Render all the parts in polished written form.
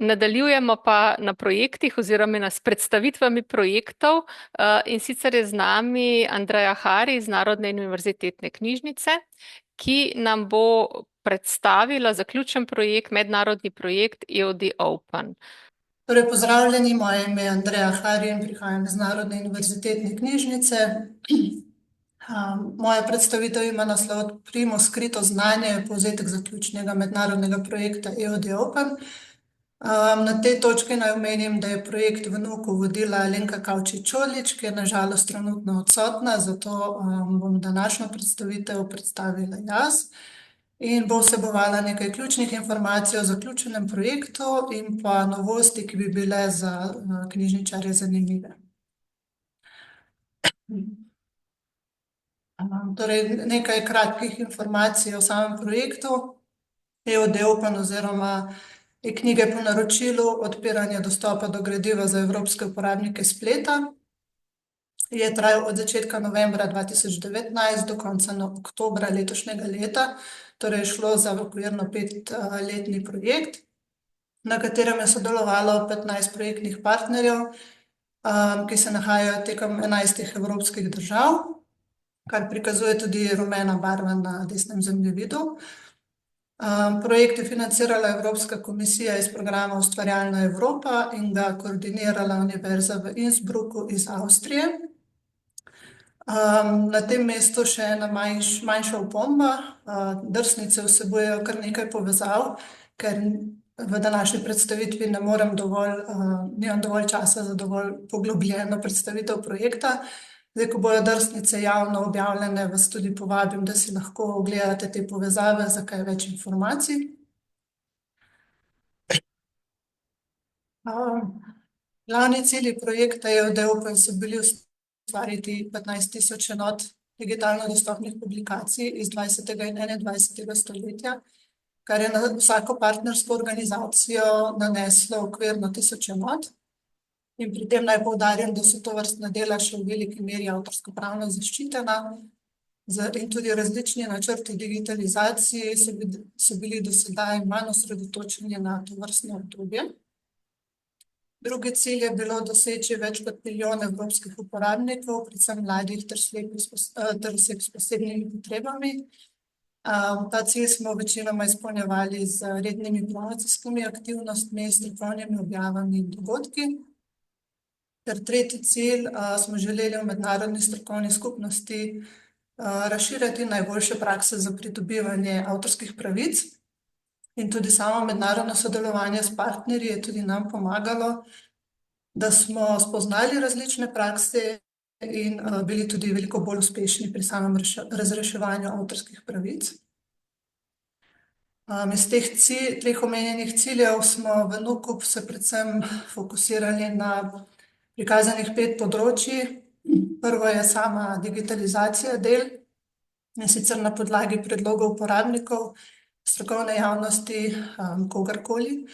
Nadaljujemo pa na projektih oziroma s predstavitvami projektov in sicer je z nami Andreja Hari iz Narodne univerzitetne knjižnice, ki nam bo predstavila zaključen projekt, mednarodni projekt EOD Open. Torej, pozdravljeni, moje ime je Andreja Hari in prihajam iz Narodne univerzitetne knjižnice. Moja predstavitev ima naslov Odprimo skrito znanje, povzetek zaključnega mednarodnega projekta EOD Open. Na tej točki naj omenim, da je projekt v NUK-u vodila Alenka Kavčič-Čolić, ki je na žalost trenutno odsotna, zato bom današnjo predstavitev predstavila jaz. In bo vsebovala nekaj ključnih informacij o zaključenem projektu in pa novosti, ki bi bile za knjižničarje zanimive. Torej, nekaj kratkih informacij o samem projektu. EOD Open oziroma knjige po naročilu odpiranja dostopa do gradiva za evropske uporabnike spleta je trajal od začetka novembra 2019 do konca oktobra letošnjega leta. Torej, šlo za okvirno 5-letni projekt, na katerem je sodelovalo 15 projektnih partnerjev, ki se nahajajo tekom 11 evropskih držav, kar prikazuje tudi rumena barva na desnem zemljevidu. Projekt je financirala Evropska komisija iz programa Ustvarjalna Evropa in ga koordinirala Univerza v Innsbrucku iz Avstrije. Na tem mestu še ena manjša opomba. Drsnice vsebujejo kar nekaj povezav, ker v današnji predstavitvi nimam dovolj časa za dovolj poglobljeno predstavitev projekta. Zdaj, ko bojo drsnice javno objavljene, vas tudi povabim, da si lahko ogledate te povezave za kaj več informacij. Glavni cilji projekta EOD Open so bili ustvariti 15.000 enot digitalno dostopnih publikacij iz 20. in 21. stoletja, kar je na vsako partnersko organizacijo naneslo okvirno 1000 enot. In pri tem naj poudarim, da so tovrstna dela še v veliki meri avtorskopravno zaščitena in tudi različni načrti digitalizacije so bili do sedaj manj osredotočeni na tovrstno obdobje. Drugi cilj je bilo doseči več kot 1 milijon evropskih uporabnikov, predvsem mladih ter oseb s posebnimi potrebami. Ta cilj smo večinoma izpolnjevali z rednimi promocijskimi aktivnostmi, strokovnimi objavami in dogodki. Ter tretji cilj smo želeli v mednarodni strokovni skupnosti razširjati najboljše prakse za pridobivanje avtorskih pravic. In tudi samo mednarodno sodelovanje s partnerji je tudi nam pomagalo, da smo spoznali različne prakse in bili tudi veliko bolj uspešni pri samem razreševanju avtorskih pravic. Iz teh treh omenjenih ciljev smo v NUK-u se predvsem fokusirali na prikazanih 5 področji. Prvo je sama digitalizacija del, in sicer na podlagi predlogov uporabnikov, strokovne javnosti, kogarkoli.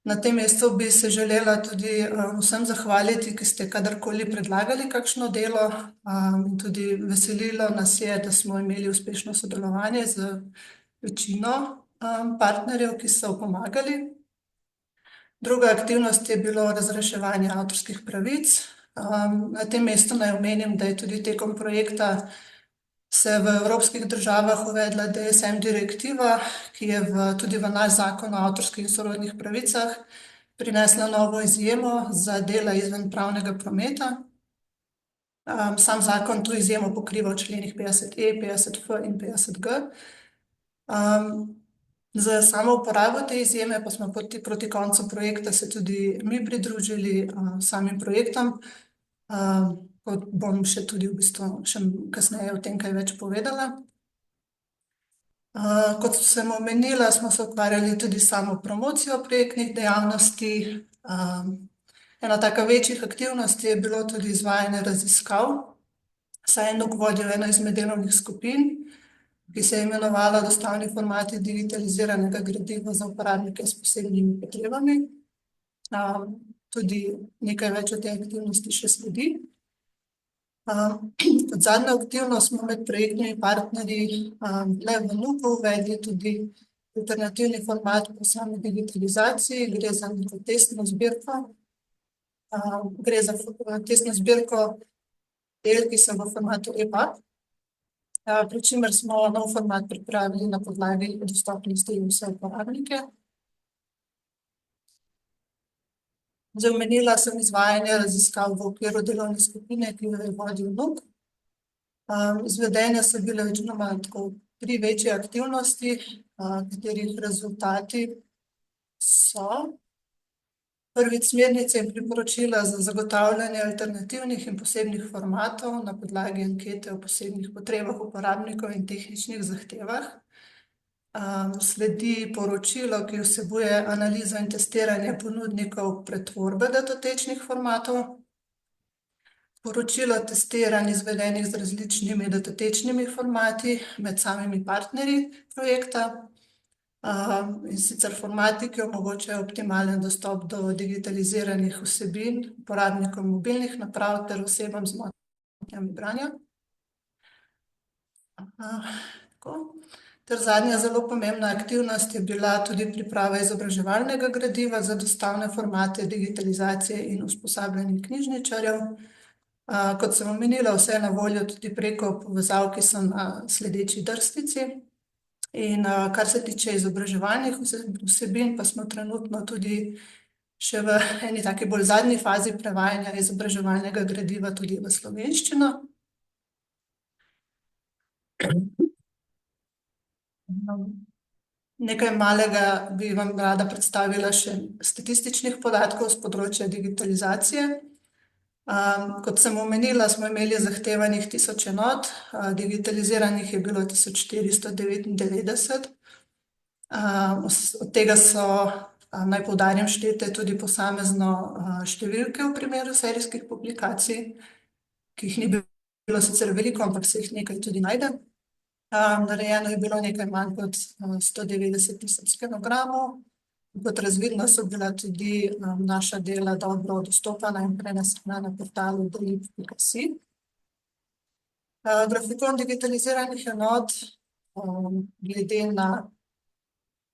Na tem mestu bi se želela tudi vsem zahvaliti, ki ste kadarkoli predlagali kakšno delo, in tudi veselilo nas je, da smo imeli uspešno sodelovanje z večino partnerjev, ki so pomagali. Druga aktivnost je bilo razreševanje avtorskih pravic. Na tem mestu naj omenim, da je tudi tekom projekta se v evropskih državah uvedla DSM direktiva, ki je tudi v naš zakon o avtorskih in sorodnih pravicah prinesla novo izjemo za dela izven pravnega prometa. Sam zakon to izjemo pokriva v členih 50e, 50f in 50g. Za samo uporabo te izjeme pa smo proti koncu projekta se tudi mi pridružili samim projektom. Bom še tudi v bistvu še kasneje o tem kaj več povedala. Kot sem omenila, smo se ukvarjali tudi s samo promocijo projektnih dejavnosti. Ena taka večjih aktivnosti je bilo tudi izvajanje raziskav, saj je NUK vodil eno izmed delovnih skupin, ki se je imenovala Dostavni formati digitaliziranega gradiva za uporabnike s posebnimi potrebami. Tudi nekaj več o tej aktivnosti še sledi. Kot zadnjo aktivnost smo med projektnimi partnerji le v NUK-u uvedli tudi alternativni format po sami digitalizaciji, gre za neko testno zbirko. Gre za testno zbirko del, ki so v formatu EPUB, pri čemer smo nov format pripravili na podlagi dostopnosti vse uporabnike. Zdaj omenila sem izvajanje raziskav v okviru delovne skupine, ki jo je vodil NUK. Izvedene so bile večinoma tako 3 večje aktivnosti, katerih rezultati so prvič smernice in priporočila za zagotavljanje alternativnih in posebnih formatov na podlagi ankete o posebnih potrebah uporabnikov in tehničnih zahtevah. Sledi poročilo, ki vsebuje analizo in testiranje ponudnikov pretvorbe datotečnih formatov. Poročilo testiranj izvedenih z različnimi datotečnimi formati med samimi partnerji projekta. In sicer formati, ki omogočajo optimalen dostop do digitaliziranih vsebin uporabnikom mobilnih naprav ter osebam z motnjami branja. Ter zadnja zelo pomembna aktivnost je bila tudi priprava izobraževalnega gradiva za dostavne formate digitalizacije in usposabljanje knjižničarjev. Kot sem omenila, vse je na voljo tudi preko povezav, ki so na sledeči drsnici. In kar se tiče izobraževalnih vsebin, pa smo trenutno tudi še v eni taki bolj zadnji fazi prevajanja izobraževalnega gradiva tudi v slovenščino. Nekaj malega bi vam rada predstavila še statističnih podatkov s področja digitalizacije. Kot sem omenila, smo imeli zahtevanih 1000 enot, digitaliziranih je bilo 1499. Od tega so, naj poudarim, štete tudi posamezno številke v primeru serijskih publikacij, ki jih ni bilo sicer veliko, ampak se jih nekaj tudi najde. Narejeno je bilo nekaj manj kot 190 000 skenogramov. Kot razvidno so bila tudi naša dela dobro dostopana in prenesena na portalu dalib.si. Grafikon digitaliziranih enot glede na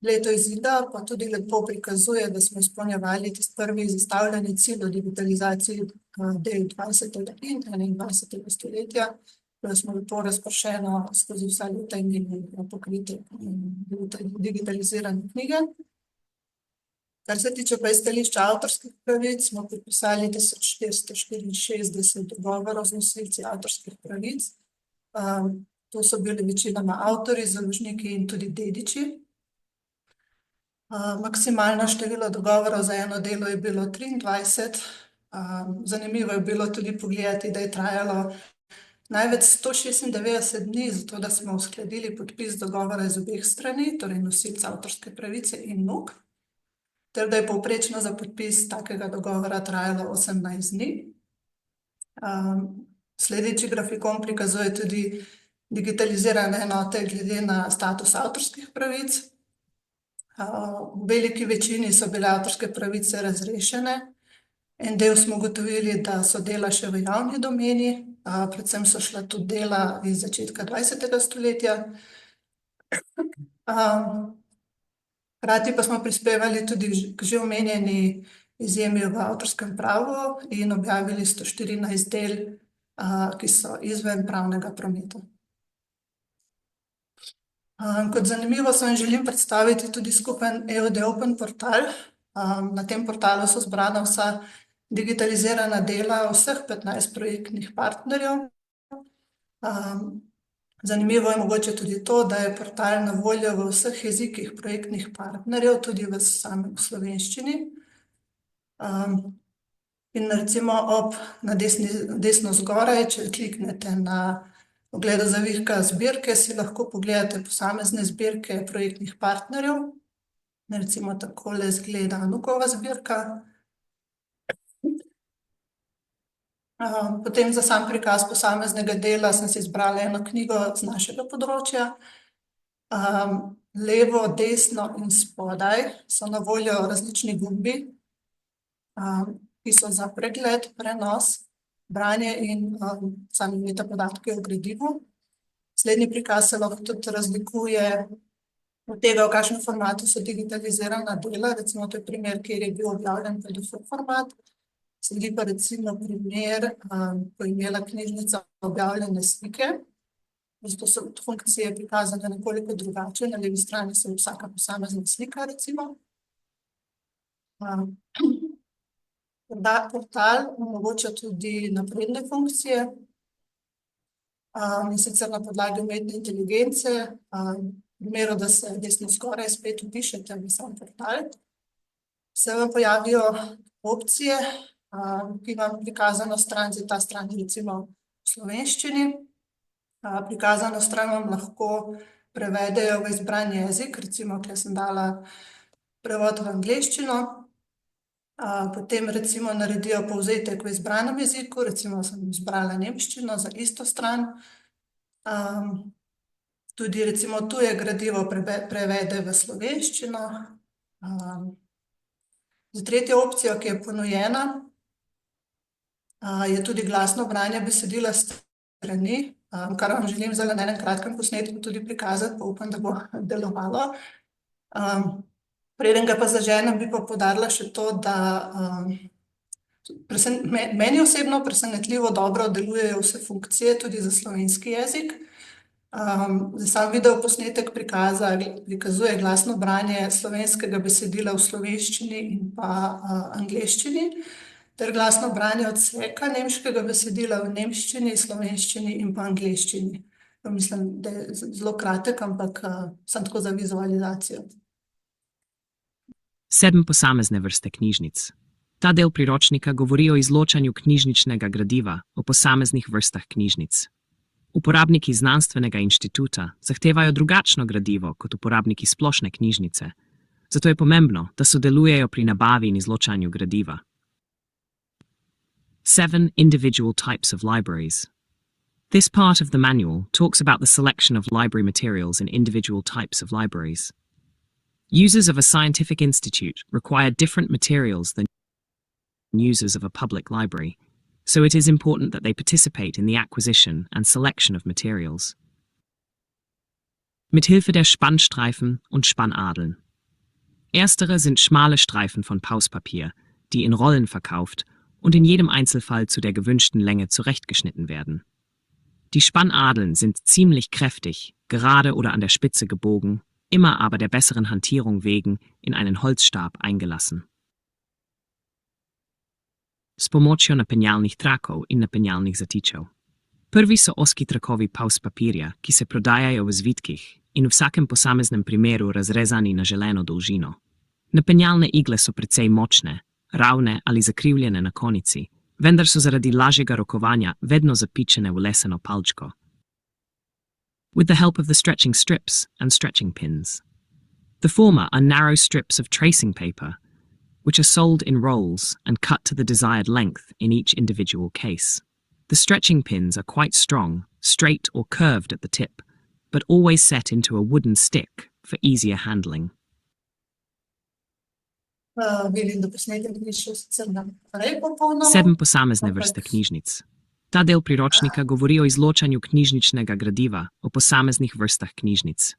leto izida pa tudi lepo prikazuje, da smo izpolnjevali tisti prvi zastavljeni cilj o digitalizaciji del 20. in 21. stoletja, da smo lepo razpršeno skozi vsa leta imeli pokrite digitalizirane knjige. Kar se tiče pa izstališča avtorskih pravic, smo podpisali 1464 dogovorov z nosilci avtorskih pravic. To so bili večinoma avtorji, založniki in tudi dediči. Maksimalno število dogovorov za eno delo je bilo 23. Zanimivo je bilo tudi pogledati, da je trajalo največ 196 dni, zato da smo uskladili podpis dogovora iz obeh strani, torej nosilca avtorske pravice in NUK, ter da je povprečno za podpis takega dogovora trajalo 18 dni. Sledeči grafikon prikazuje tudi digitalizirane enote glede na status avtorskih pravic. V veliki večini so bile avtorske pravice razrešene. En del smo ugotovili, da so dela še v javni domeni, predvsem so šla tudi dela iz začetka 20. stoletja. Hkrati pa smo prispevali tudi k že omenjeni izjemi v avtorskem pravu in objavili 114 del, ki so izven pravnega prometa. Kot zanimivo vam želim predstaviti tudi skupen EOD Open portal. Na tem portalu so zbrana vsa digitalizirana dela vseh 15 projektnih partnerjev. Zanimivo je mogoče tudi to, da je portal na voljo v vseh jezikih projektnih partnerjev, tudi v sami slovenščini. In recimo na desno zgoraj, če kliknete na ogled zavihka zbirke, si lahko pogledate posamezne zbirke projektnih partnerjev. Recimo takole izgleda NUK-ova zbirka. Potem za sam prikaz posameznega dela sem si izbrala eno knjigo z našega področja. Levo, desno in spodaj so na voljo različni gumbi, ki so za pregled, prenos, branje in sami metapodatki o gradivu. Slednji prikaz se lahko tudi razlikuje od tega, v kakšnem formatu so digitalizirana dela, recimo to je primer, kjer je bil objavljen PDF format, sledi pa recimo primer, ko je imela knjižnica objavljene slike, zato so funkcije prikazane nekoliko drugače, na levi strani so vsaka posamezna slika, recimo. Portal omogoča tudi napredne funkcije, in sicer na podlagi umetne inteligence, v primeru, da se desno zgoraj spet vpišete v sam portal, se vam pojavijo opcije, ki vam prikazano stran, za ta stran recimo v slovenščini. Prikazano stran vam lahko prevedejo v izbran jezik, recimo, tukaj sem dala prevod v angleščino, potem recimo naredijo povzetek v izbranem jeziku, recimo sem izbrala nemščino za isto stran. Tudi recimo tuje gradivo prevede v slovenščino. Za tretjo opcijo, ki je ponujena, je tudi glasno branje besedila strani, kar vam želim zdaj na enem kratkem posnetku tudi prikazati, pa upam, da bo delovalo. Preden ga pa zaženem, bi pa poudarila še to, da meni osebno presenetljivo dobro delujejo vse funkcije, tudi za slovenski jezik. Sam videoposnetek prikazuje glasno branje slovenskega besedila v slovenščini in pa angleščini, ter glasno branje odseka nemškega besedila v nemščini, slovenščini in pa angleščini. Mislim, da je zelo kratek, ampak samo tako za vizualizacijo. 7 posamezne vrste knjižnic. Ta del priročnika govori o izločanju knjižničnega gradiva, o posameznih vrstah knjižnic. Uporabniki znanstvenega inštituta zahtevajo drugačno gradivo kot uporabniki splošne knjižnice, zato je pomembno, da sodelujejo pri nabavi in izločanju gradiva. 7 individual types of libraries. This part of the manual talks about the selection of library materials in individual types of libraries. Users of a scientific institute require different materials than users of a public library, so it is important that they participate in the acquisition and selection of materials. Mithilfe der Spannstreifen und Spannadeln. Erstere sind schmale Streifen von Pauspapier, die in Rollen verkauft und in jedem Einzelfall zu der gewünschten Länge zurechtgeschnitten werden. Die Spannadeln sind ziemlich kräftig, gerade oder an der Spitze gebogen, immer aber der besseren Hantierung wegen in einen Holzstab eingelassen. S pomočjo napenjalnih trakov in napenjalnih zatičev. Prvi so ozki trakovi paus papirja, ki se prodajajo v zvitkih in v vsakem posameznem primeru razrezani na želeno dolžino. Napenjalne igle so precej močne, ravne ali zakrivljene na konici, vendar so zaradi lažjega rokovanja vedno zapičene v leseno palčko. With the help of the stretching strips and stretching pins. The former are narrow strips of tracing paper, which are sold in rolls and cut to the desired length in each individual case. The stretching pins are quite strong, straight or curved at the tip, but always set into a wooden stick for easier handling. Vidim, da posnetek ni šel sicer naprej popolnoma. 7 posamezne vrste knjižnic. Ta del priročnika govori o izločanju knjižničnega gradiva, o posameznih vrstah knjižnic.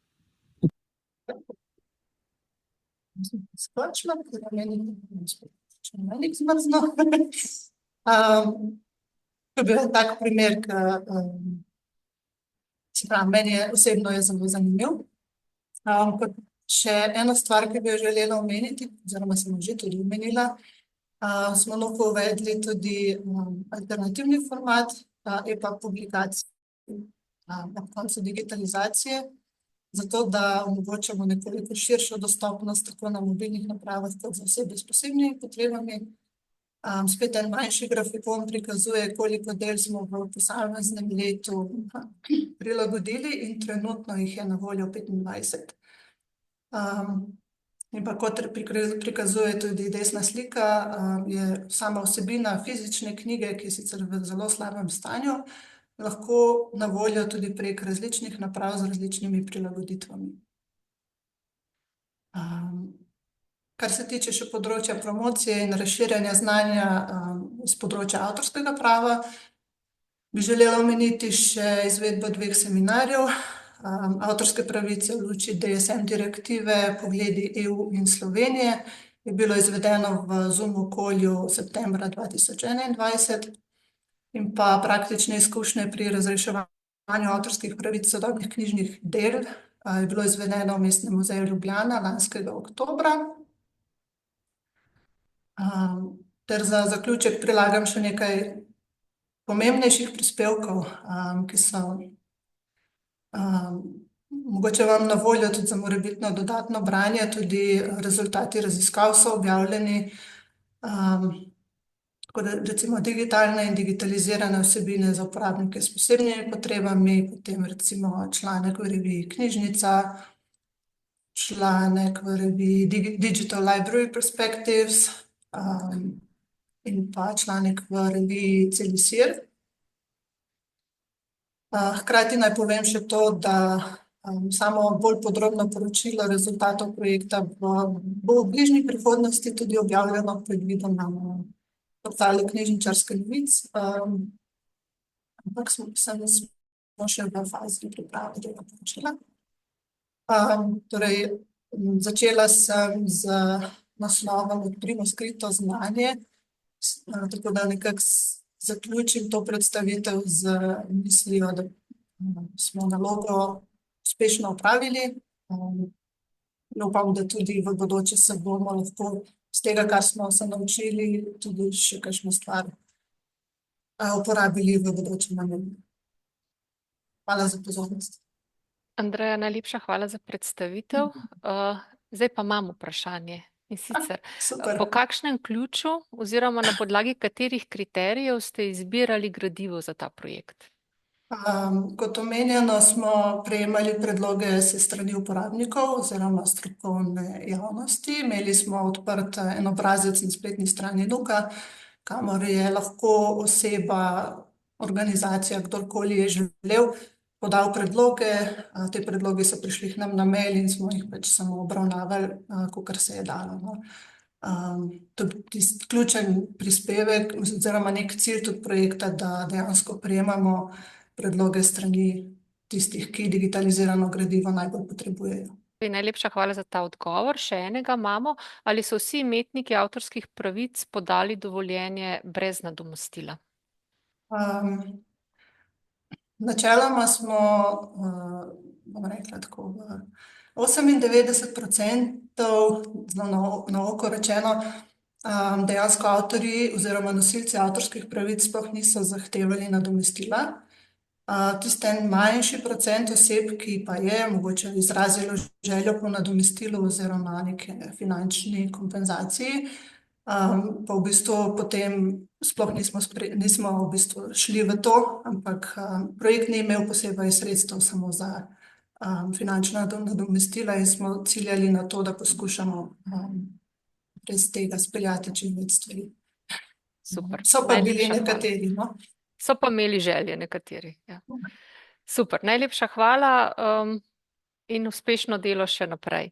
Skočila, ker meni zmrzno. To je bil tak primer, meni je osebno zelo zanimiv. Še eno stvar, ki bi jo želela omeniti, oziroma sem že tudi omenila, smo lahko uvedli tudi alternativni format EPUB publikacij na koncu digitalizacije, zato da omogočamo nekoliko širšo dostopnost tako na mobilnih napravah kot za osebe s posebnimi potrebami. Spet en manjši grafikon prikazuje, koliko del smo v posameznem letu prilagodili in trenutno jih je na voljo 25. In pa kot prikazuje tudi desna slika, je sama vsebina fizične knjige, ki je sicer v zelo slabem stanju, lahko na voljo tudi prek različnih naprav z različnimi prilagoditvami. Kar se tiče še področja promocije in razširjanja znanja z področja avtorskega prava, bi želela omeniti še izvedbo 2 seminarjev avtorske pravice v luči DSM direktive, pogledi EU in Slovenije, je bilo izvedeno v Zoom okolju septembra 2021 in pa praktične izkušnje pri razreševanju avtorskih pravic sodobnih knjižnih del je bilo izvedeno v Mestnem muzeju Ljubljana lanskega oktobra. Ter za zaključek prilagam še nekaj pomembnejših prispevkov, ki so mogoče vam na voljo tudi za morebitno dodatno branje, tudi rezultati raziskav so objavljeni. Tako da recimo digitalne in digitalizirane vsebine za uporabnike s posebnimi potrebami, potem recimo članek v reviji Knjižnica, članek v reviji Digital Library Perspectives in pa članek v reviji Celisir. Hkrati naj povem še to, da samo bolj podrobno poročilo rezultatov projekta bo v bližnji prihodnosti tudi objavljeno predvidoma na portalu Knjižničarske novice, ampak smo še v fazi priprave tega poročila. Torej, začela sem z naslovom Odprimo skrito znanje, tako da nekako zaključim to predstavitev z mislijo, da smo nalogo uspešno opravili. Upam, da tudi v bodoče se bomo lahko z tega, kar smo se naučili, tudi še kakšno stvar uporabili v bodočem namenu. Hvala za pozornost. Andreja, najlepša hvala za predstavitev. Zdaj pa imam vprašanje. In sicer, Super. po kakšnem ključu oziroma na podlagi katerih kriterijev ste izbirali gradivo za ta projekt? Kot omenjeno, smo prejemali predloge s strani uporabnikov oziroma strokovne javnosti. Imeli smo odprt en obrazec na spletni strani NUK-a, kamor je lahko oseba, organizacija, kdorkoli je želel, podal predloge. Te predloge so prišli k nam na mail in smo jih pač samo obravnavali, kakor se je dalo. Tisti ključen prispevek oziroma nek cilj tudi projekta, da dejansko prejemamo predloge strani tistih, ki digitalizirano gradivo najbolj potrebujejo. Najlepša hvala za ta odgovor. Še enega imamo. Ali so vsi imetniki avtorskih pravic podali dovoljenje brez nadomestila? Načeloma smo, bom rekla tako, 98%, zelo na oko rečeno, dejansko avtorji oziroma nosilci avtorskih pravic sploh niso zahtevali nadomestila. Tisti en manjši procent oseb, ki pa je mogoče izrazilo željo po nadomestilu oziroma neki finančni kompenzaciji, pa v bistvu potem sploh nismo v bistvu šli v to, ampak projekt ni imel posebej sredstev samo za finančna nadomestila in smo ciljali na to, da poskušamo brez tega speljati čim več stvari. Super. So pa bili Najlepša hvala. nekateri, no. So pa imeli želje nekateri. Ja. Super, najlepša hvala in uspešno delo še naprej.